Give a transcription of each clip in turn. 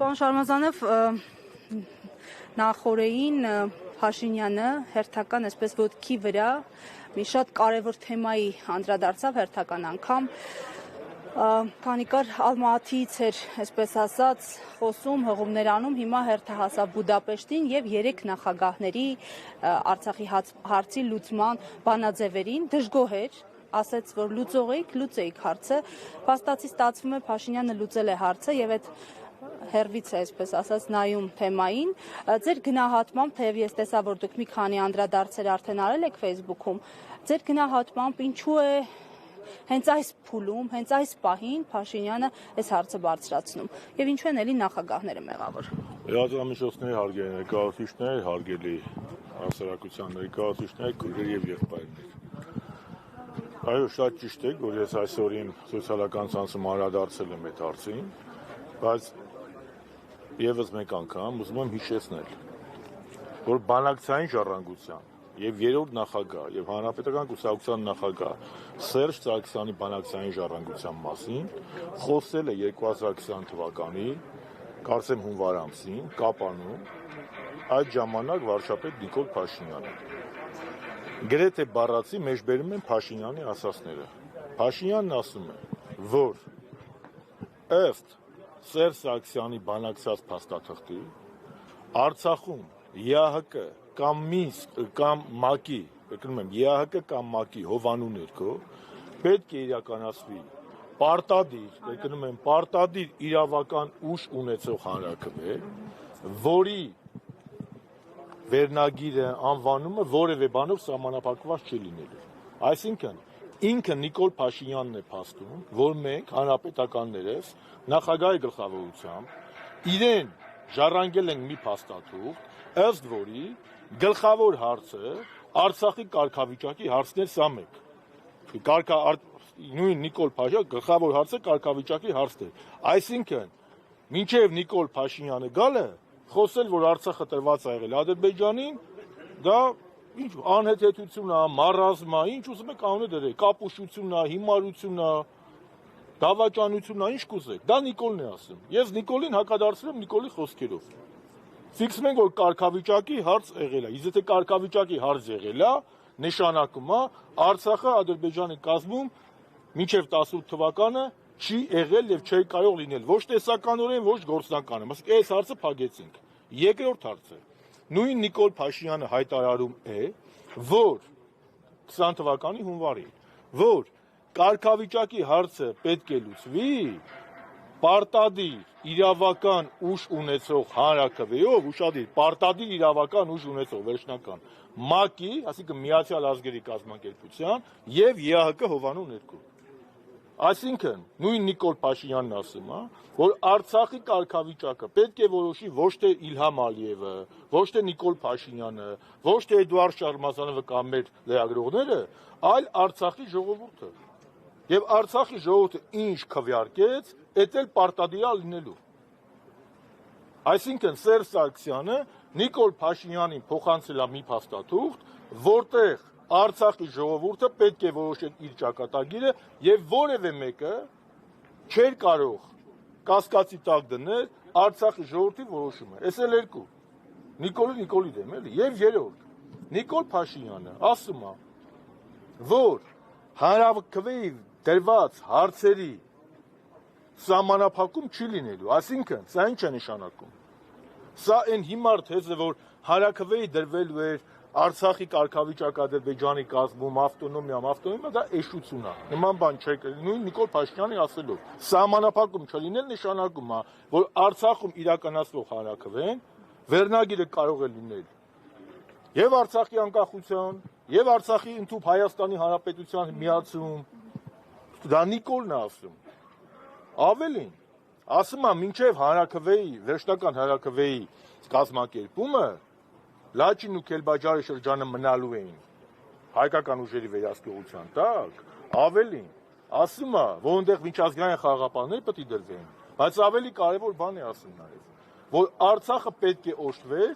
Պարոն Շարմազանով, նախօրեին Փաշինյանը հերթական այսպես ոտքի վրա մի շատ կարևոր թեմայի անդրադարձավ հերթական անգամ, քանի կար Ալմատիից էր, այսպես ասած, խոսում, հղումներ անում, հիմա հերթահասավ Բուդապեշտին եւ 3 նախագահների Արցախի հարցի լուծման բանաձևերին դժգոհ էր, ասաց, որ լուծեիք հարցը, փաստացի ստացվում է Փաշինյանը լուծել է հարցը եւ այդ հերվից է, այսպես ասած, նայում թեմային, ձեր գնահատմամբ, թեև ես տեսա, որ դուք մի քանի անդրադարձեր արդեն արել եք Facebook-ում, ձեր գնահատմամբ ինչու է հենց այս փուլում, հենց այս պահին Փաշինյանը այս հարցը բարձրացնում եւ ինչու են էլի նախագահները մեղավոր։ Լրատվամիջոցների հարգելի ներկայացուցիչներ, հարգելի հասարակության ներկայացուցիչներ, քույրեր եւ եղբայրներ։ Այո, շատ ճիշտ է, որ ես այսօր իմ սոցիալական ցանցում անդրադարձել եմ այդ հարցին, բայց եւս մեկ անգամ ուզում եմ հիշեցնել, որ բանակցային ժառանգության եւ երրորդ նախագահ եւ հանրապետական կուսակցության նախագահ Սերժ Սարգսյանի բանակցային ժառանգության մասին խոսել է 2020 թվականի, կարծեմ հունվար ամսին, Կապանում, այդ ժամանակ վարչապետ Նիկոլ Փաշինյանը։ Գրեթե բառացի մեջբերում են Փաշինյանի ասածները։ Փաշինյանն ասում է, որ ըստ Սերժ Սարգսյանի բանակցած փաստաթղթի Արցախում ԵԱՀԿ կամ Մինսկ կամ ՄԱԿ-ի, եկնում եմ ԵԱՀԿ կամ ՄԱԿ-ի հովանու ներքո պետք է իրականացվի պարտադիր իրավական ուժ ունեցող հանրաքվե, որի վերնագիրը, անվանումը որևէ բանով սահմանափակված չի լինելու։ Այսինքն ինքը Նիկոլ Փաշինյանն է փաստում, որ մենք հանրապետականներս նախագահի գլխավորությամբ իրեն ժառանգել ենք մի փաստաթուղթ, ըստ որի գլխավոր հարցը Արցախի կարգավիճակի հարցն է սա մեկ։ Նույն Նիկոլ Փաշինյանը գլխավոր հարցը կարգավիճակի հարցն է։ Այսինքն մինչև Նիկոլ Փաշինյանը գալը խոսել, որ Արցախը տրված է եղել Ադրբեջանին, դա ինչ անհեթեթություն է, մարազմա, ինչ ուզում եք անունը դրեք, կապուշություն է, հիմարություն է, դավաճանություն է, ինչ կուզեք, դա Նիկոլն է ասում։ Ես Նիկոլին հակադարձել եմ Նիկոլի խոսքերով։ Ֆիքսում ենք, որ կարգավիճակի հարց եղել է, իսկ եթե կարգավիճակի հարց եղել է, նշանակում է Արցախը Ադրբեջանի կազմում մինչև 18 թվականը չի եղել եւ չի կարող լինել, ոչ տեսականորեն, ոչ գործնականորեն։ Ասենք այս հարցը փակեցինք։ Երկրորդ հարցը նույն Նիկոլ Փաշինյանը հայտարարում է, որ 20 թվականի հունվարին, որ կարգավիճակի հարցը պետք է լուծվի պարտադիր իրավական ուժ ունեցող հանրաքվեով, ուշադիր, պարտադիր իրավական ուժ ունեցող վերջնական ՄԱԿ-ի, այսինքն Միացյալ Ազգերի կազմակերպության եւ ԵԱՀԿ հովանու ներքո։ Այսինքն նույն Նիկոլ Փաշինյանն ասում է, որ Արցախի կարգավիճակը պետք է որոշի ոչ թե Իլհամ Ալիևը, ոչ թե Նիկոլ Փաշինյանը, ոչ թե Էդուարդ Շարմազանովը կամ մեր լրագրողները, այլ Արցախի ժողովուրդը։ Եվ Արցախի ժողովուրդը ինչ քվեարկեց, դա էլ պարտադիր է լինելու։ Այսինքն Սերժ Սարգսյանը Նիկոլ Փաշինյանին փոխանցել է մի փաստաթուղթ, որտեղ Արցախի ժողովուրդը պետք է որոշել իր ճակատագիրը եւ որևէ մեկը չէր կարող կասկածի տակ դնել Արցախի ժողովրդի որոշումը։ Էս էլ երկու։ Նիկոլի դեմ էլի եւ երրորդ։ Նիկոլ Փաշինյանը ասում է, որ հանրաքվեի դրված հարցերի սահմանափակում չի լինելու, այսինքն սա ինչ է նշանակում։ Սա այն հիմար թեզը, որ հանրաքվեի դրվելու էր Արցախի կարգավիճակ Ադրբեջանի կազմում, ավտոնոմիա, դա էշություն է։ Նման բան չէ, նույն Նիկոլ Փաշինյանի ասելով։ Սահմանափակում չլինել նշանակում է, որ Արցախում իրականացվող հանրաքվեն վերնագիրը կարող է լինել եւ Արցախի անկախության, եւ Արցախի ընդհանուր Հայաստանի Հանրապետության միացում։ Դա Նիկոլն է ասում։ Ավելին, ասում է, մինչև հանրաքվեի, վերջնական հանրաքվեի կազմակերպումը Լաչին ու Քելբաջարի շրջանը մնալու էին հայկական ուժերի վերահսկողության տակ, ավելին, ասում է, որ այնտեղ միջազգային խաղաղապահներ պետք է դրվեն, բայց ավելի կարևոր բան է ասում նաև, որ Արցախը պետք է օժտվեր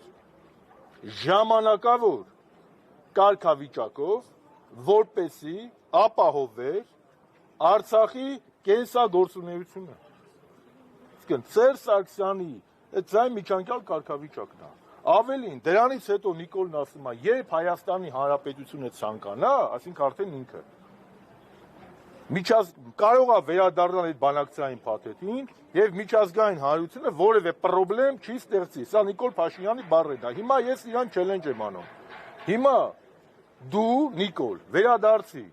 ժամանակավոր կարգավիճակով, որպեսզի ապահովեր Արցախի կենսագործունեությունը։ Իսկ Սերժ Սարգսյանի այդ ձայն միջանկյալ կարգավիճակն է։ Ավելին, դրանից հետո Նիկոլն ասում է, երբ Հայաստանի Հանրապետությունը ցանկանա, այսինքն արդեն ինքը կարող է վերադառնալ այդ բանակցային փաթեթին եւ միջազգային հանրությունը որևէ խնդրեմ չի ստեղծի։ Սա Նիկոլ Փաշինյանի բառերն է։ Հիմա ես իրան չելենջ եմ անում։ Հիմա դու Նիկոլ վերադարձի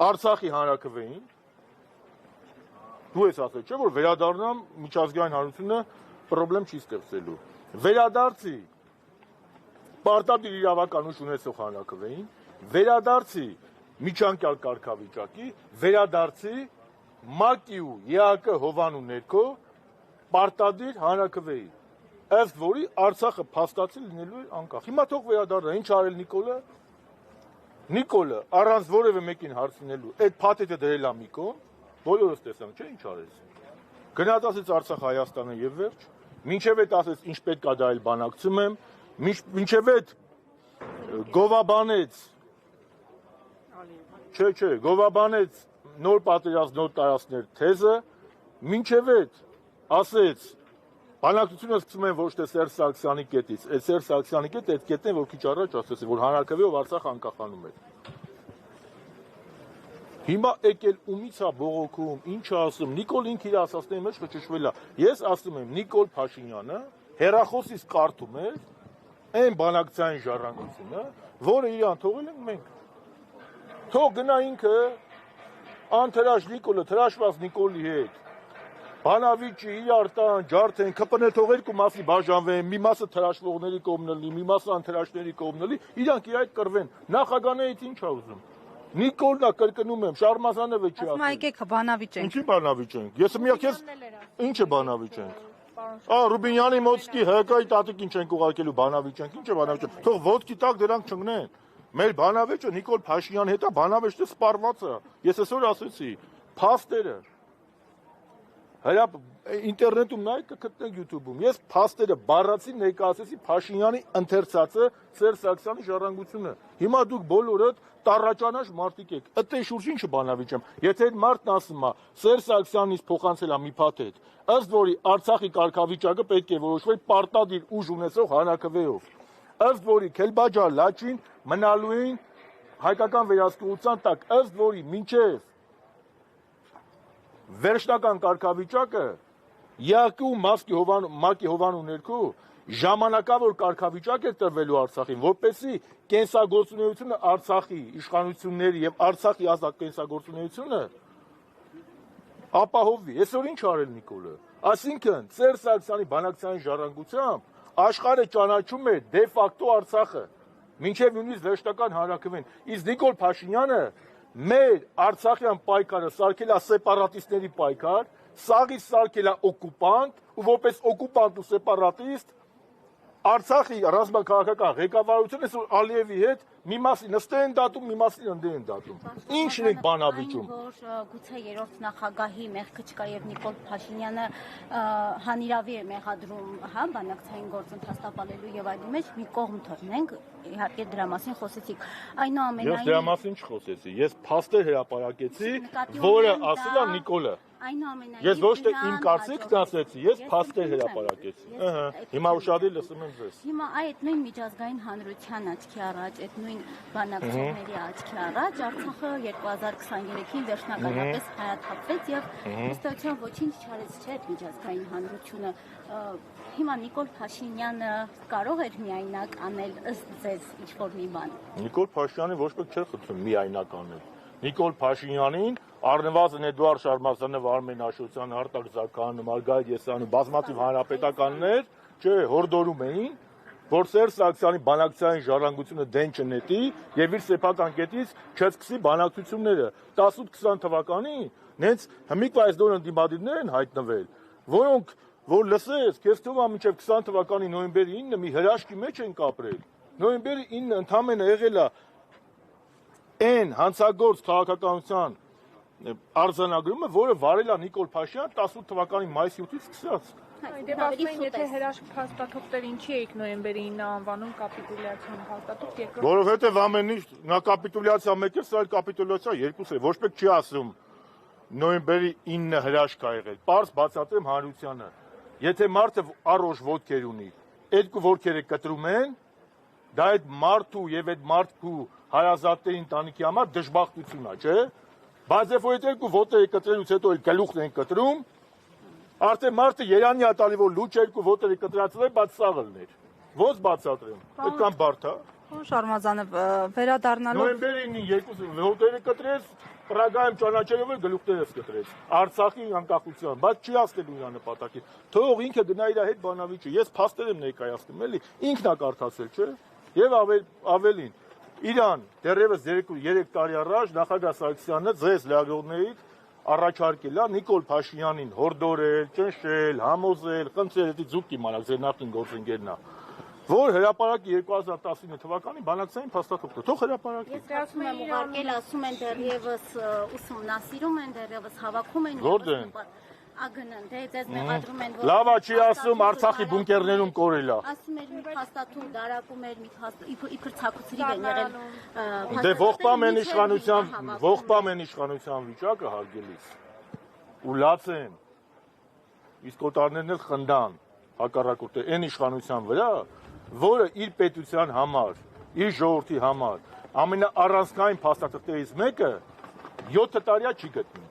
Արցախի հանրաքվեին, դու ես ասել, չէ՞ որ վերադառնամ միջազգային հանրությունը խնդրեմ չի ստեղծելու։ Վերադարձի պարտադիր իրավական ուժ ունեցող հանրաքվեին, վերադարձի միջանկյալ կարգավիճակի, վերադարձի ՄԱԿ-ի ու ԵԱԿ հովանու ներքո պարտադիր հանրաքվեի, ըստ որի Արցախը փաստացի լինելու է անկախ։ Հիմա թող վերադառնա, ինչ արել Նիկոլը։ Նիկոլը առանց որևէ մեկին հարցնելու այդ փաթեթը դրել է մի կողմ, բոլորս տեսանք, չէ՞ ինչ արեց։ Գնաց ասեց Արցախ Հայաստանը եւ վերջ, մինչեւ այդ ասեց ինչ պետք է դա էլ բանակցում եմ, մինչեւ այդ գովաբանեց Չէ, գովաբանեց նոր պատերազմ, նոր տարածքներ թեզը, մինչև այդ ասեց, բանակցությունը սկսում են ոչ թե Սերժ Սարգսյանի կետից, այդ Սերժ Սարգսյանի կետը այդ կետն է, որ քիչ առաջ ասեցին, որ հանրաքվեով Արցախ անկախանում էր։ Հիմա եկել ումից է բողոքում, ինչ է ասում, Նիկոլ ինքը իր ասածների մեջ խճճվել է։ Ես ասում եմ, Նիկոլ Փաշինյանը հեռախոսից կարդում էր այն բանակցային ժառանգությունը, որը իրան թողել ենք մենք։ Թող գնա ինքը անթրաշ Նիկոլը, թրաշված Նիկոլի հետ, բանավիճի, իրար տան, ջարդեն, ԿՊՆ թող երկու մասի բաժանվեն, մի մասը թրաշվողների կողմն լինի, մի մասը անթրաշների կողմն լինի, իրանք իր այդ կռվեն։ Նախագահներից ինչ է ուզում։ Նիկոլն է կրկնում եմ, Շարմազանովը չի ասում։ Ասում եկեք բանավիճենք։ Ինչի բանավիճենք։ Ես մի քեզ ինչ է բանավիճենք։ Ռուբինյանի Մոցկի ՀԿ-ի տատիկին չենք ուղարկելու բանավիճենք։ Ինչ է բանավիճենք։ Թող ոտքի տակ դրանք չընկնեն։ Մեր բանավեճը Նիկոլ Փաշինյանի հետ է, բանավեճը սպառված է։ Ես այսօր ասեցի, փաստերը ինտերնետում նայեք կգտնեք YouTube-ում։ Ես փաստերը բառացի ներկայացրեցի Փաշինյանի ընթերցածը Սերժ Սարգսյանի ժառանգությունը։ Հիմա դուք բոլորդ տառաճանաշ մարդիկ եք։ Ըտե շուրջ ինչը բանավիճեմ։ Եթե այդ մարդն ասում է Սերժ Սարգսյանից փոխանցել է մի փաթեթ, ըստ որի Արցախի կարգավիճակը պետք է որոշվի պարտադիր ուժ ունեցող հանրաքվեով, ըստ որի Քելբաջար Լաչին մնալու են հայկական վերահսկողության տակ, ըստ որի մինչև վերջնական կարգավիճակը ԵԱԿ-ու ՄԱԿ-ի հովանու ներքո ժամանակավոր կարգավիճակ է տրվելու Արցախին, որպեսզի կենսագործունեությունը Արցախի իշխանությունների եւ Արցախի ազատ կենսագործունեությունը ապահովվի։ Այսօր ինչ արել Նիկոլը։ Այսինքն Սերժ Սարգսյանի բանակցային ժառանգությամբ աշխարհը ճանաչում է դե ֆակտո Արցախը, մինչև նույնիսկ վերջնական հանրաքվեն։ Իսկ Նիկոլ Փաշինյանը մեր Արցախյան պայքարը սարքել է սեպարատիստների պայքար, սաղից սարքել է օկուպանտ, ու որպես օկուպանտ ու սեպարատիստ Արցախի ռազմաքաղաքական ղեկավարությունը այսօր Ալիևի հետ մի մասի նստել են դատում, մի մասի ընդդեմ են դատում։ Ինչն է բանավիճում։ Որ գուցե երրորդ նախագահի մեղքը չկա եւ Նիկոլ Փաշինյանը հանիրավի է մեղադրում, հա, բանակցային գործընթաց տապալելու եւ այլի մեջ մի կողմ թողնենք, իհարկե դրա մասին խոսեցիք։ Այնուամենայնիվ Ես դրա մասին չխոսեցի, ես փաստեր հրապարակեցի, որը ասել է Նիկոլը։ Այնուամենայնիվ Ես ոչ թե իմ կարծիքն ասեցի, ես փաստեր հրապարակեցի։ Հիմա ուշադիր լսում եմ ձեզ։ Հիմա այդ նույն միջազգային հանրության աչքի առաջ, այդ նույն բանակցությունների աչքի առաջ Արցախը 2023-ին վերջնականապես հայաթափվեց եւ ըստեյության ոչինչ չարեց չէ այդ միջազգային հանրությունը։ Հիմա Նիկոլ Փաշինյանը կարող էր միայնակ անել ըստ ձեզ ինչ-որ մի բան։ Նիկոլ Փաշինյանը ոչ մեկ չէր խնդրում միայնակ անել։ Նիկոլ Փաշինյանին առնվազն Էդուարդ Շարմազանով, Արմեն Աշոտյանը, Արտակ Զաքարյանը, Մարգարիտ Եսյանը, բազմաթիվ հանրապետականներ, չէ, հորդորում էին, որ Սերժ Սարգսյանի բանակցային ժառանգությունը դեն չնետի եւ իր սեփական կետից չսկսի բանակցությունները։ 18-20 թվականին նենց հմիկվա այս դորն դիմադիրներ են հայտնվել, որոնք որ լսես, քեզ թվում է մինչև 20 թվականի նոյեմբերի 9-ը մի հրաշքի մեջ են կապրել։ Նոյեմբերի 9-ը ընդամենը եղել է այն հանցագործ քաղաքականության արձանագրումը, որը վարել է Նիկոլ Փաշինյանը 18 թվականի մայիսի 8-ից սկսած։ Դե բացմեն, եթե հրաշք փաստաթղթեր ինչի եք նոյեմբերի 9-ը անվանում կապիտուլյացիոն փաստաթուղթ, երկրորդ Որովհետև ամեն ինչ նա կապիտուլյացիա մեկ է, սա էլ կապիտուլյացիա երկուս է, ոչ մեկ չի ասում նոյեմբերի 9-ը հրաշք ա եղել։ Պարզ բացատրեմ հանրությանը։ Եթե մարդը առողջ ոտքեր ունի, երկու ոտքերը կտրում են, դա այդ մարդու եւ այդ մարդու հարազատների ընտանիքի համար դժբախտություն է, չէ՞։ Բայց երբ որ այդ երկու ոտերը կտրելուց հետո էլ գլուխն են կտրում, արդեն մարդը երանի է տալի, որ լուճ երկու ոտերը կտրածել է, բայց սաղը լներ։ Ոնց բացատրեմ։ Այդքան բարդ է։ Պարոն Շարմազանով, վերադառնալով Նոյեմբերին երկու ոտերը կտրեց, Պրագայում ճանաչելով էլ գլուխներս կտրեց։ Արցախի անկախության, բայց չի հասնելու իր նպատակին։ Թող ինքը գնա իր հետ բանավիճը։ Ես փաստեր եմ ներկայացնում, էլի, ինքն է կարդացել, չէ՞։ Եվ ավելին, իրան դեռևս 3 տարի առաջ նախագահ Սարգսյանը ձեզ լրագրողներից առաջարկել է Նիկոլ Փաշինյանին հորդորել, ճնշել, համոզել, խնդրել, դա ձուկ իմանալ, ձեր նախին գործընկերն է, որ հրապարակի 2019 թվականի բանակցային փաստաթուղթը, թող հրապարակի։ Ես ասում եմ ուղարկել, ասում են դեռևս ուսումնասիրում են, դեռևս հավաքում են։ Որտե՞ղ են։ ԱԳՆ-ն, դե ձեզ մեղադրում են, որ Լավ է, չի ասում Արցախի բունկերներում կորել է։ ասում էր մի փաստաթուղթ դարակում էր, իբր ցակուցրիվ են եղել։ Դե ողբամ են իշխանության վիճակը հարգելիս։ Ու լաց են։ Իսկ օտարներն էլ խնդան հակառակորդը այն իշխանության վրա, որը իր պետության համար, իր ժողովրդի համար ամենաառանցքային փաստաթղթերից մեկը 7 տարիա չի գտնում։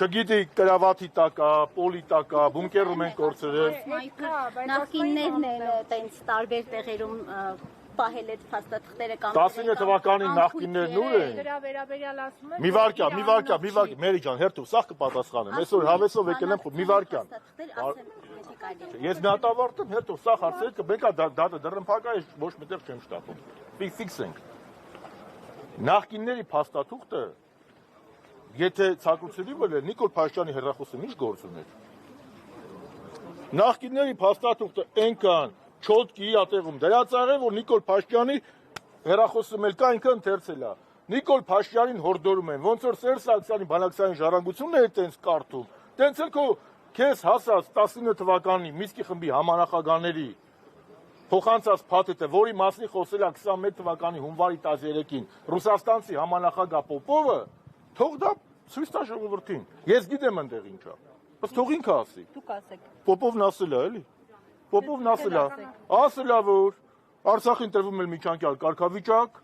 Չգիտի կրավաթի տակա, պոլի տակա, բունկերում են կորցրել։ Նախկիններն են տենց տարբեր տեղերում պահել այդ փաստաթղթերը կամ 19 թվականի նախկիններն ուր են։ Դրա վերաբերյալ ասում եմ։ Մի վարքյան, Մերի ջան, հերթով սաղ կպատասխանեմ։ Այսօր հավեսով եկել եմ, մի վարքյան։ Ես մի հատ ավարտեմ, հերթով սաղ հարցրեք, մեկը դատը դռնփակա է, ոչ մտեղ չեմ շտապում։ Ֆիքսենք։ Նախկինների փաստաթուղթը Եթե ցակուցրի վրա Նիկոլ Փաշինյանի հեռախոսը ինչ գործ ուներ։ Նախկինների փաստաթուղթը այնքան չոտքի իր տեղում դրած աղը, որ Նիկոլ Փաշինյանի հեռախոսը մել կա, ինքը ընթերցել է։ Նիկոլ Փաշինյանին հորդորում են, ոնց որ Սերժ Սարգսյանի բանակցային ժառանգությունն է տենց կարդում, տենց էլ քո քեզ հասած 19 թվականի Միսկի խմբի համանախագահների փոխանցած փաթեթը, որի մասին խոսել է 21 թվականի հունվարի 13-ին Ռուսաստանցի համանախագահ Պոպովը, թող դա ցույց տա ժողովրդին։ Ես գիտեմ այնտեղ ինչա։ Բայց թող ինքը ասի։ դուք ասեք։ Պոպովն ասել է, էլի։ Պոպովն ասել է, որ Արցախին տրվում է միջանկյալ կարգավիճակ,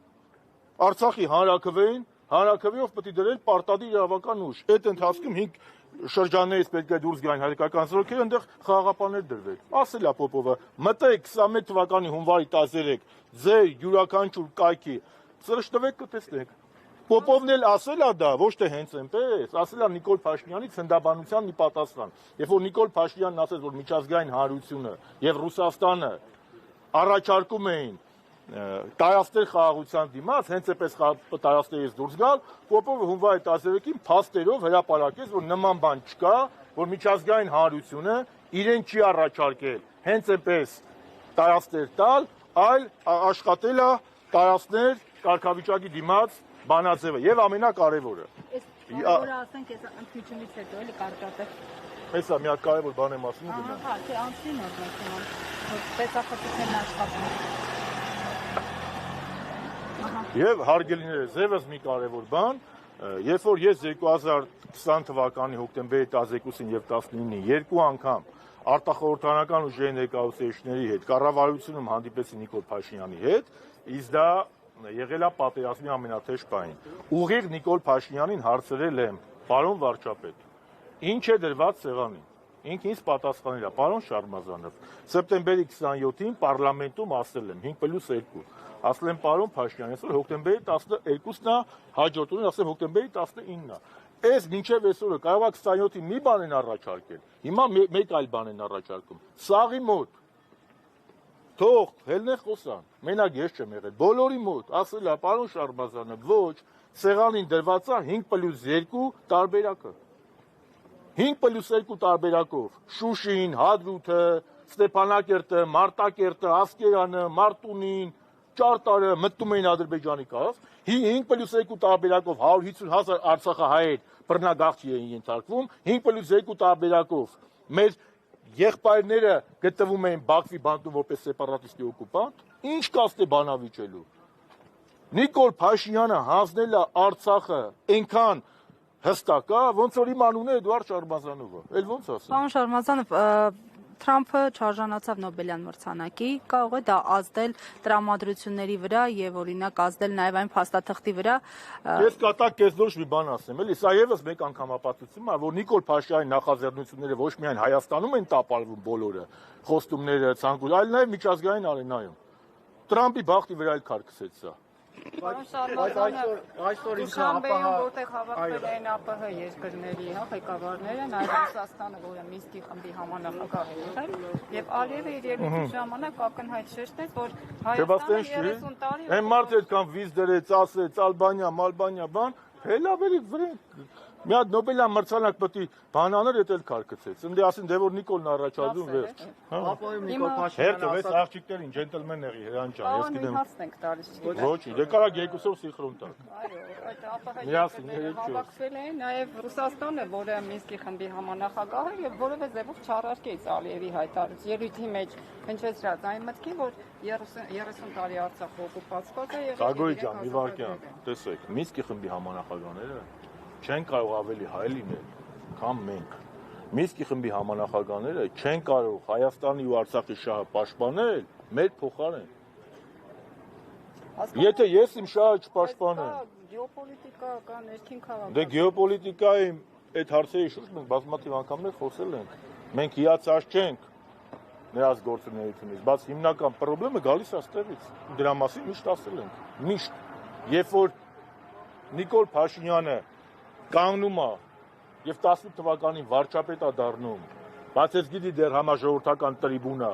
Արցախի հանրաքվեով պետք է դրել պարտադիր իրավական ուժ։ Այդ ընթացքում 5 շրջաններից պետք է դուրս գային հայկական զորքերը, այնտեղ խաղաղապահներ դրվել։ Ասել է Պոպովը, մտեք 21 թվականի հունվարի 13 ձեր յուրաքանչյուր կայքի ծրշտվեք կտեսնեք։ Պոպովն էլ ասել է դա, ոչ թե հենց այնպես, ասել է Նիկոլ Փաշինյանի ցնդաբանության մի պատասխան։ Երբ որ Նիկոլ Փաշինյանն ասեց, որ միջազգային հանրությունը եւ Ռուսաստանը առաջարկում էին տարածքներ խաղաղության դիմաց, հենց այնպես տարածքներից դուրս գալ, Պոպովը հունվարի 13-ին փաստերով հրապարակեց, որ նման բան չկա, որ միջազգային հանրությունը իրեն չի առաջարկել հենց այնպես տարածքներ տալ, այլ աշխատել է տարածքներ կարգավիճակի դիմաց բանաձևը եւ ամենակարևորը։ Որը ասենք այս ընդմիջումից հետո էլի կարտատել։ Հեսա մի հատ կարևոր բան եմ ասում ու գնամ։ Հա, թե անցնի նոր մեքենան, որ պետախոսությունն աշխատում։ Եվ հարգելիները, ձևս մի կարևոր բան, երբ որ ես 2020 թվականի հոկտեմբերի 12-ին եւ 19-ին երկու անգամ արտախորհրդարանական ուժերի ներկայացուցիչների հետ կառավարությունում հանդիպեցի Նիկոլ Փաշինյանի հետ, իսկ դա եղել է պատերազմի ամենաթեժ պահին։ Ուղիղ Նիկոլ Փաշինյանին հարցրել եմ. «Պարոն վարչապետ, ինչ է դրված սեղանին»։ Ինքը ինձ պատասխանել է. «Պարոն Շարմազանով, սեպտեմբերի 27-ին պարլամենտում ասել եմ 5+2»։ Ասել եմ պարոն Փաշինյան, այսօր հոկտեմբերի 12-ն է, հաջորդ օրն ասեմ հոկտեմբերի 19-ն է։ Այս մինչև այսօրը կարող է 27-ին մի բան են առաջարկել։ Հիմա մեկ այլ բան են առաջարկում։ Սաղի մոտ թող հելնե խոսան, մենակ ես չեմ եղել, բոլորի մոտ ասել է պարոն Շարմազանը, ոչ, սեղանին դրված է 5+2 տարբերակը։ 5+2 տարբերակով Շուշին, Հադրութը, Ստեփանակերտը, Մարտակերտը, Ասկերանը, Մարտունին, Ճարտարը մտնում էին Ադրբեջանի կարգ, 5+2 տարբերակով 150,000 արցախահայեր բռնագաղթի էին ենթարկվում, 5+2 տարբերակով մեր եղբայրները գտնվում էին Բաքվի բանտում որպես սեպարատիստի օկուպանտ, ինչ կաստ է բանավիճելու։ Նիկոլ Փաշինյանը հանձնել է Արցախը այնքան հստակ է, ոնց որ իմ անունը Էդուարդ Շարմազանովը։ Էլ ոնց ասեմ։ Պարոն Շարմազանով, Թրամփը չարժանացավ Նոբելյան մրցանակի, կարող է դա ազդել տրամադրությունների վրա եւ օրինակ ազդել նաեւ այն փաստաթղթի վրա։ Ես կատակ քեզ ոչ մի բան ասեմ, էլի, սա եւս մեկ անգամ ապացուցում է, որ Նիկոլ Փաշինյանի նախաձեռնությունները ոչ միայն Հայաստանում են տապալվում բոլորը, խոստումները, ցանկություն, այլ նաեւ միջազգային արենայում։ Տրամփի բախտի վրա էլ քար քսեց սա։ Այսօր Դուշանբեում որտեղ հավաքվել են ԱՊՀ երկրների ղեկավարները, նաև Ռուսաստանը, որը Մինսկի խմբի համանախագահ է եղել, եւ Ալիևը իր ելույթի ժամանակ ակնհայտ շեշտեց, որ Հայաստանը 30 տարի Այն մարդը այդքան վիզ դրեց, ասեց Ալբանիա, Մալբանիա, բան, հելավերի վրեն։ Մի հատ Նոբելյան մրցանակ պետք է բանաներ էդ էլ քար գցեց։ Ընդ ասին դե որ Նիկոլն առաջադրում վերջ։ Ապոյում Նիկոլ Փաշինյանը Հերթը վեց աղջիկներին ջենտլմեն եղի հրան ջան, ես գիտեմ։ հարցն ենք տալիս։ Ոչ, դե կարա երկուսով սիխրոն տակ։ Այո, այդ ԱՊՀ Միասին, հավաքվել են նաև Ռուսաստանը, որը Մինսկի խմբի համանախագահ է եւ որևէ ձևով չառարկեց Ալիևի հայտարարած ելույթի մեջ հնչեցրած այն մտքին, որ 30 տարի Արցախը օկուպացված է եւ Գագոյ ջան, մի վարքյան, տեսեք, Մինսկի խմբի համանախագահները չեն կարող ավելի հայ լինել, քան մենք։ Մինսկի խմբի համանախագահները չեն կարող Հայաստանի ու Արցախի շահը պաշտպանել մեր փոխարեն։ Եթե ես իմ շահը չպաշտպանեմ, գեոպոլիտիկա կա ներքին քաղաք։ դե գեոպոլիտիկայի այդ հարցերի շուրջ մենք բազմաթիվ անգամներ խոսել ենք։ Մենք հիացած չենք նրանց գործունեությունից, բայց հիմնական խնդրը գալիս է այստեղից։ Դրա մասին միշտ ասել ենք։ Միշտ, երբ որ Նիկոլ Փաշինյանը կանգնում է եւ 18 թվականին վարչապետ է դառնում, բայց ես գիտի դեռ համաժողովրդական տրիբունա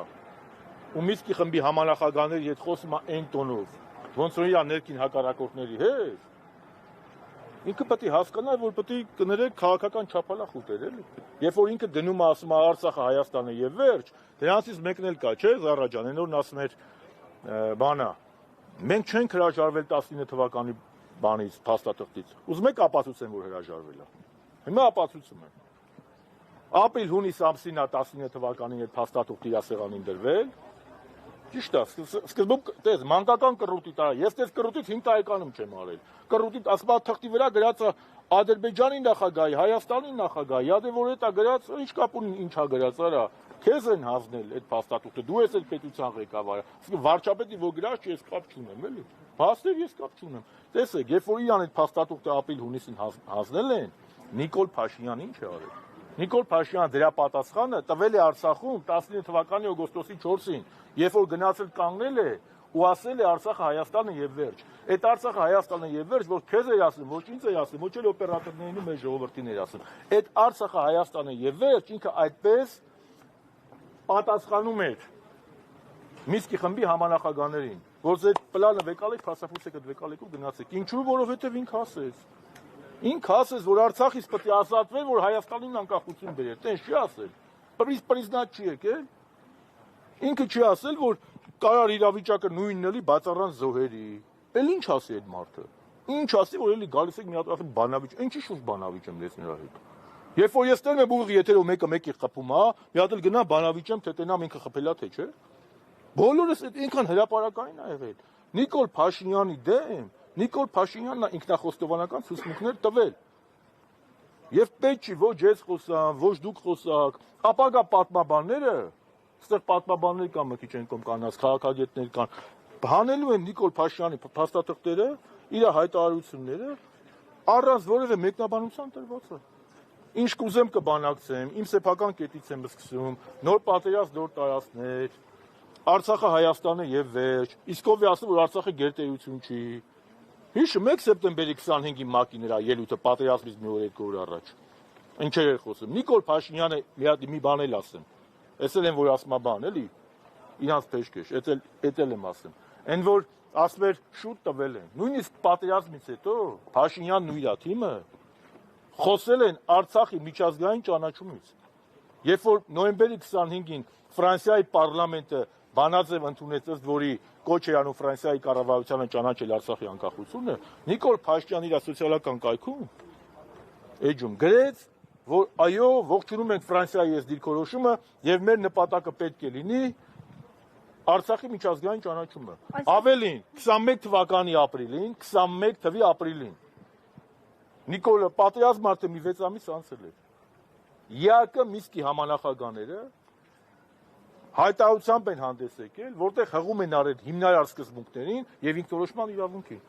ու Մինսկի խմբի համանախագահների հետ խոսում է այն տոնով, ոնց որ իր ներքին հակառակորդների հետ, ինքը պետք է հասկանա, որ պետք է կներեք քաղաքական չափալախուտեր, էլի։ Երբ որ ինքը դնում է ասում է Արցախը Հայաստանը եւ վերջ, դրանցից մեկն էլ կա, չէ՞, Զարա ջան, այն օրն ասում էր բանա։ Մենք չենք հրաժարվել 19 թվականի բանից, փաստաթղթից։ Ուզում եք ապացուցեմ, որ հրաժարվել է։ Հիմա ապացուցում եմ։ Ապրիլ-հունիս ամսին է 19 թվականին այդ փաստաթուղթը իր սեղանին դրվել։ Ճիշտ է, սկզբում տես մանկական կռուտի տարա։ Ես տես կռուտից 5 տարեկանում չեմ արել։ Կռուտի ասма թղթի վրա գրած է Ադրբեջանի նախագահի, Հայաստանի նախագահի, յադե որ էտա գրած, ինչ կապ ունի, ինչա գրած, արա։ Քեզ են հանձնել այդ փաստաթուղթը, դու ես էլ պետության ղեկավարը։ Իսկ վարչապետի որ գրած չի, ես կապ չունեմ, էլի։ Փաստեր ես կապ չունեմ։ Տեսեք, երբ որ իրան այդ փաստաթուղթը ապրիլ-հունիսին հանձնել են, Նիկոլ Փաշինյանը ինչ է արել։ Նիկոլ Փաշինյանը դրա պատասխանը տվել է Արցախում 19 թվականի օգոստոսի 4-ին, երբ որ գնացել կանգնել է ու ասել է Արցախը Հայաստանը եւ վերջ։ Այդ Արցախը Հայաստանը եւ վերջ, որ քեզ է ասում, ոչ ինձ է ասում, ոչ էլ օպերատորներին ու մեր ժողովրդին է ասում։ Այդ Արցախը Հայաստանը եւ վերջ ինքը այդպես պատասխանում էր Մինսկի խմբի համանախագահներին, որ այդ պլանը վեկալեք, փաստացեք այդ վեկալեկով գնացեք։ Ինչու՞, որովհետեւ ինքը ասեց։ Ինքը ասեց, որ Արցախից պետք է ազատվել, որ Հայաստանին անկախություն բերեր։ Տենց չի ասել։ Պրիզնատ չի եկել։ Ինքը չի ասել, որ կարար իրավիճակը նույնն էլի բացառան զոհերի։ Էլ ինչ ասի այդ մարդը։ Ինչ ասի, որ էլի գալիս եք մի հատ ասում բանավիճ, ինչի շուտ բանավիճ եմ լես նրա հետ։ Երբ որ ես տերում եմ ուղիղ եթերով մեկը մեկի խփում, հա, մի հատ էլ գնա բանավիճեմ, թե տենամ ինքը խփելա թե չէ։ Բոլորս այդ ինքան հրաապարակային ա եղել։ Նիկոլ Փաշինյանի դեմ Նիկոլ Փաշինյանն ինքնախոստովանական ցուցմունքներ տվել։ Եվ պետք չի ոչ ես խոսամ, ոչ դուք խոսակ, ապագա պատմաբանները, այստեղ պատմաբաններ կան, մի քիչ ենկոմ կանած, քաղաքագետներ կան, հանելու են Նիկոլ Փաշինյանի փաստաթղթերը, իր հայտարարությունները, առանց որևէ մեկնաբանության տրված է։ Ինչ կուզեմ կբանակցեմ, իմ սեփական կետից եմ սկսում, նոր պատերազմ, նոր տարածքներ, Արցախը Հայաստանը եւ վերջ, իսկ ով է ասում, որ Արցախը գերտերություն չի։ Հիշում եք սեպտեմբերի 25-ի ՄԱԿ-ի նրա ելույթը պատերազմից մի օր 2 օր առաջ։ Ինչեր էր խոսում։ Նիկոլ Փաշինյանը մի բան էլ ասեմ։ Էսել են որ ասма բան, էլի։ Իրանց փեշքեշ, էտել եմ ասեմ։ Այն որ ասում էր շուտ տվել են։ Նույնիսկ պատերազմից հետո Փաշինյանն ու իր թիմը խոսել են Արցախի միջազգային ճանաչումից։ Երբ որ նոյեմբերի 25-ին Ֆրանսիայի պարլամենտը Բանաձև ընդունեց, ըստ որի կոչ է անում Ֆրանսիայի կառավարությանը ճանաչել Արցախի անկախությունը, Նիկոլ Փաշինյանը իր սոցիալական կայքում էջում գրեց, որ այո, ողջունում ենք Ֆրանսիայի այս դիրքորոշումը եւ մեր նպատակը պետք է լինի Արցախի միջազգային ճանաչումը։ Ավելին, 21 թվականի ապրիլին, 21 թվականի ապրիլին Նիկոլը պատերազմ արդեն մի 6 ամիս անցել էր։ ԵԱԿ Մինսկի համանախագահները հայտարարությամբ են հանդես եկել, որտեղ հղում են արել հիմնարար սկզբունքներին եւ ինքնորոշման իրավունքին։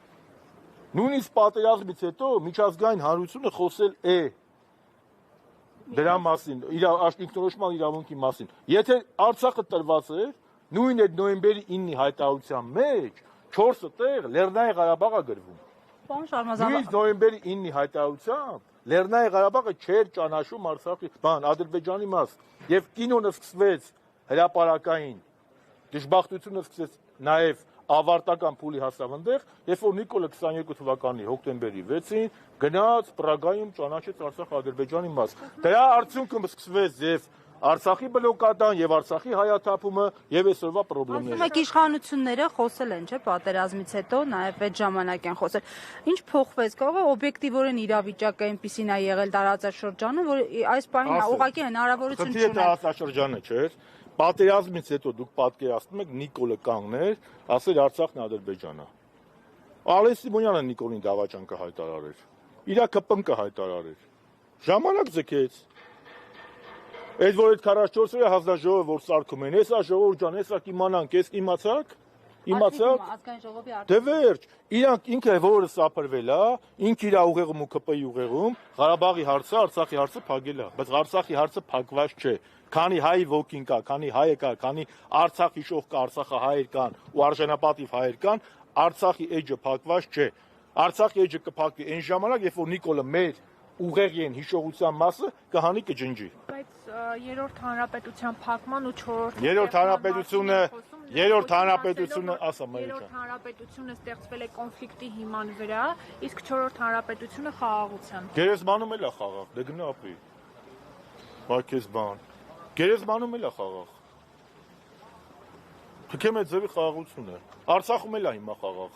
Նույնիսկ պատերազմից հետո միջազգային հանրությունը խոսել է դրա մասին, ինքնորոշման իրավունքի մասին։ Եթե Արցախը տրված էր, նույն այդ նոյեմբերի 9-ի հայտարարության մեջ 4 տեղ Լեռնային Ղարաբաղը գրվում։ Պարոն Շարմազան, Նույն նոյեմբերի 9-ի հայտարարությամբ Լեռնային Ղարաբաղը չէր ճանաչում Արցախի, Ադրբեջանի մաս, եւ կինոնը սկսվեց հրապարակային դժբախտությունը սկսեց նաեւ ավարտական փուլի հասավ այնտեղ, երբ որ Նիկոլը 22 թվականի հոկտեմբերի 6-ին գնաց Պրագայում ճանաչեց Արցախ-Ադրբեջանի մաս։ Դրա արդյունքում սկսվեց եւ Արցախի բլոկադան եւ Արցախի հայաթափումը եւ այսօրվա խնդիրները։ Ասում եք իշխանությունները խոսել են, չէ՞, պատերազմից հետո նաեւ այդ ժամանակ են խոսել։ Ինչ փոխվեց, կարող է օբյեկտիվորեն իրավիճակը այնպեսին է եղել տարածաշրջանում, որ այս պահին ուղղակի հնարավորություն չունեն։ Խնդիրը տարածաշրջանը չէ։ Պատերազմից հետո դուք պատկերացնում եք Նիկոլը կանգներ, ասել Արցախն Ադրբեջանա։ Ալեն Սիմոնյանը Նիկոլին դավաճան կհայտարարեր։ Իրա կպնկը հայտարարեր։ Ժամանակ ձգեց։ Այդ որ այդ 44 օրյա հանձնաժողովը որ սարքում են, հեսա ժողովուրդ ջան, հեսա կիմանանք, ես իմացաք։ Ազգային ժողովի արդյունքում։ Դե վերջ, իրանք ինքը որը սափրվել է, ինք իր ուղեղում ու ԿՊ-ի ուղեղում Ղարաբաղի հարցը, Արցախի հարցը փակել է, բայց Արցախի հարցը փակված չէ։ Քանի հայ ոգին կա, քանի հայը կա, քանի Արցախ հիշող կա, Արցախահայեր կան ու արժանապատիվ հայեր կան, Արցախի էջը փակված չէ։ Արցախի էջը կփակվի այն ժամանակ, երբ որ Նիկոլը մեր ուղեղի են հիշողության մասը կհանի կջնջի։ Բայց երրորդ հանրապետության փակման ու չորրորդ երրորդ հանրապետությունը, ասա մայրիկյան։ Երրորդ հանրապետությունը ստեղծվել է կոնֆլիկտի հիման վրա, իսկ չորրորդ հանրապետությունը խաղաղության։ Գերեզմանում էլ է խաղաղ, դե գնա ապրի։ Վարկես բան։ Գերեզմանում էլ է խաղաղ։ Թքեմ այդ ձևի խաղաղությունը։ Արցախում էլ է հիմա խաղաղ,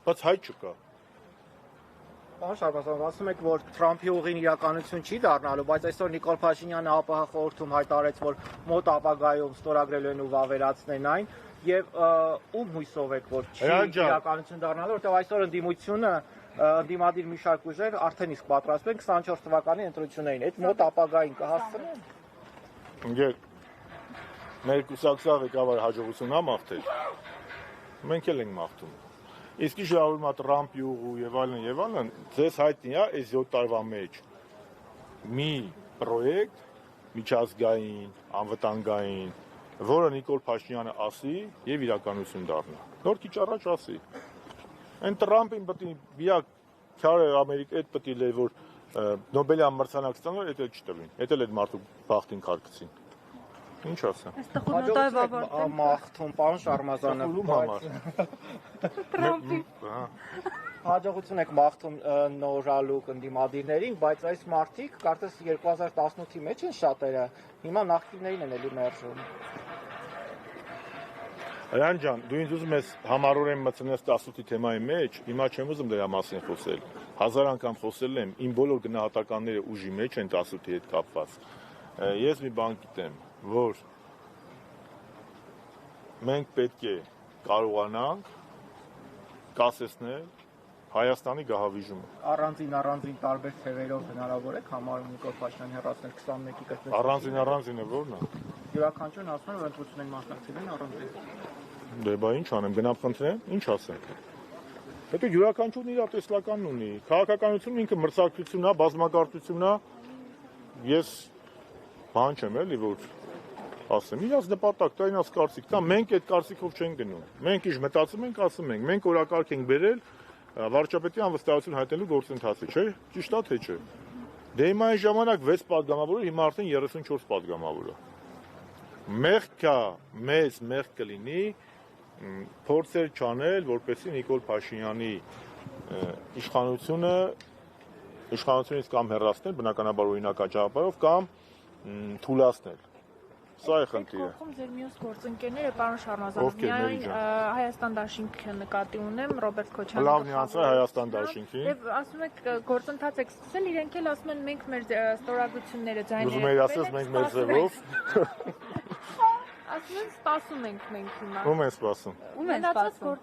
բայց հայ չկա։ Պարոն Շարմազան, ասում եք, որ Թրամփի ուղին իրականություն չի դառնալու, բայց այսօր Նիկոլ Փաշինյանը ԱՊՀ խորհրդում հայտարարեց, որ մոտ ապագայում ստորագրելու են ու վավերացնեն այն, եւ ում հույսով եք, որ չի իրականություն դառնալու, որտեղ այսօր ընդդիմադիր մի շարք ուժեր արդեն իսկ պատրաստվում են 24 թվականի ընտրություններին, այդ մոտ ապագային կհասցնեն։ Ինձ մեր կուսակցության ղեկավար հաջողություն մաղթել։ Մենք էլ ենք մաղթում։ Իսկ ի շարունակում Թրամփի ուղու եւ այլն, ձեզ հայտնի է այս 7 տարվա մեջ մի պրոյեկտ միջազգային, անվտանգային, որը Նիկոլ Փաշինյանը ասի եւ իրականություն դառնա։ Նոր քիչ առաջ ասի։ Այն Թրամփին պետք է իրա քարը Ամերիկա այդ պետք է լեր որ Նոբելյան մրցանակ ստանալ, դա չտվին։ Դա էլ այդ մարդու բախտին քարկցին։ Ինչ ասեմ։ Այստեղ խորհրդայով ավարտել։ Մաղթում, պարոն Շարմազանը։ Թրամփի։ Հաջողություն եք մաղթում նորալուկ ընդդիմադիրներին, բայց այս մարդիկ կարծես 2018-ի մեջ են շատերը, հիմա նախկիններին են էլի մերժում։ Հրան ջան, դու ինձ ուզում ես համառորեն մտցնես 18-ի թեմայի մեջ, հիմա չեմ ուզում դրա մասին խոսել։ 1000 անգամ խոսել եմ, իմ բոլոր գնահատականները ուժի մեջ են 18-ի հետ կապված։ Ես մի բան գիտեմ, որ մենք պետք է կարողանանք կասեցնել Հայաստանի գահավիժումը։ Առանձին տարբեր թևերով հնարավոր է համարում Նիկոլ Փաշինյանի հեռացնել 21-ի կրկնություն։ Առանձինը ո՞րն է։ Յուրաքանչյուրն ասում է, որ ընտրություն են մասնակցել են առանձին։ Դե բա ինչ անեմ, գնամ խնդրեմ, ինչ ասեմ։ Հետո յուրաքանչյուրն իր տեսլականն ունի։ Քաղաքականությունը ինքը մրցակցություն է, բազմակարծություն է։ Ես բան չեմ էլի որ ասեմ, իրաց նպատակ դա ինձ կարծիք, դա մենք այդ կարծիքով չենք գնում։ Մենք ինչ մտածում ենք, ասում ենք, մենք օրակարգ ենք բերել վարչապետի անվստահություն հայտնելու գործընթացը, չէ՞։ Ճիշտ է թե չէ։ Դե հիմա այն ժամանակ 6 падգամավոր, հիմա արդեն 34 падգամավոր է։ Մեղքա, մեծ մեղք կլինի փորձեր չանել, որպեսզի Նիկոլ Փաշինյանի իշխանությունից կամ հեռացնել, բնականաբար օրինական ճանապարհով կամ թուլացնել։ Սա է խնդիրը։ Կողքում ձեր մյուս գործընկերները, պարոն Շարմազանov, միայն Հայաստան դաշինքը նկատի ունեմ, Ռոբերտ Քոչարյանը։ Լավն է անցա Հայաստան դաշինքին։ Եվ ասում եք գործընթաց եք սկսել, իրենք էլ ասում են մենք մեր ստորագրությունները ձայները։ Ուզում եք ասես մենք մեր ձևով։ Ասում են սպասում ենք մենք հիմա։ Ում են սպասում։ Ում են սպասում։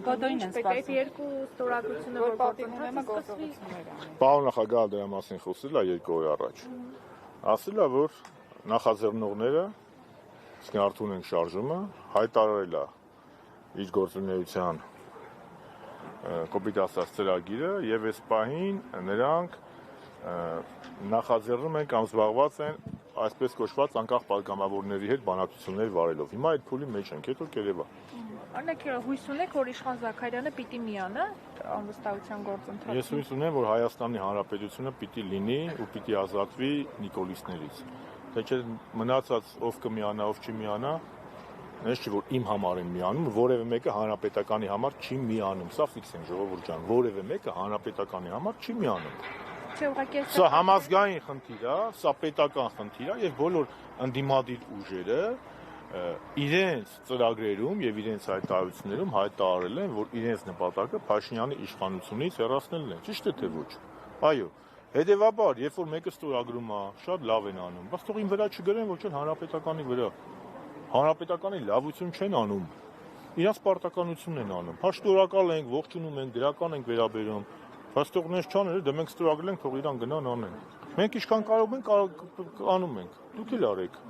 Կոդորին են սպասում։ Այդ երկու ստորագրությունը որ գործընթացը սկսվի։ Պարոն նախագահը դրա մասին խոսել է 2 օր առաջ։ Ասել է որ նախաձեռնողները իսկ արդյուն ենք շարժումը, հայտարարել է իր գործունեության կոպիտ ասած ծրագիրը եւ այս պահին նրանք նախաձեռնում են կամ զբաղված են այսպես կոչված անկախ պատգամավորների հետ բանակցություններ վարելով։ Հիմա այդ փուլի մեջ ենք, հետո կերևա։ Օրինակ հույս ունեք, որ Իշխան Զաքարյանը պիտի միանա անվստահության գործընթացին։ Ես հույս ունեմ, որ Հայաստանի Հանրապետությունը պիտի լինի ու պիտի ազատվի նիկոլիստներից։ Թե չէ մնացած ով կմիանա, ով չի միանա, ես չի որ իմ համար են միանում, որևէ մեկը հանրապետականի համար չի միանում։ Սա ֆիքս են ժողովուրդ ջան, որևէ մեկը հանրապետականի համար չի միանում։ Չէ, ուղղակի Սա համազգային խնդիր է, սա պետական խնդիր է եւ բոլոր ընդդիմադիր ուժերը իրենց ծրագրերում եւ իրենց հայտարարություններում հայտարարել են, որ իրենց նպատակը Փաշինյանի իշխանությունից հեռացնելն է։ Ճիշտ է թե ոչ։ Այո։ Հետևաբար, երբ որ մեկը ստորագրում է, շատ լավ են անում, բայց թող ին վրա չգրեն, ոչ էլ հանրապետականի վրա։ Հանրապետականի լավություն չեն անում։ Իրանց պարտականությունն են անում։ Հա շնորհակալ ենք, ողջունում ենք, դրական ենք վերաբերում։ Բայց թողնես չանել, դե մենք ստորագրել ենք, թող իրան գնան անեն։ Մենք ինչքան կարող ենք անում ենք։ Դուք էլ արեք։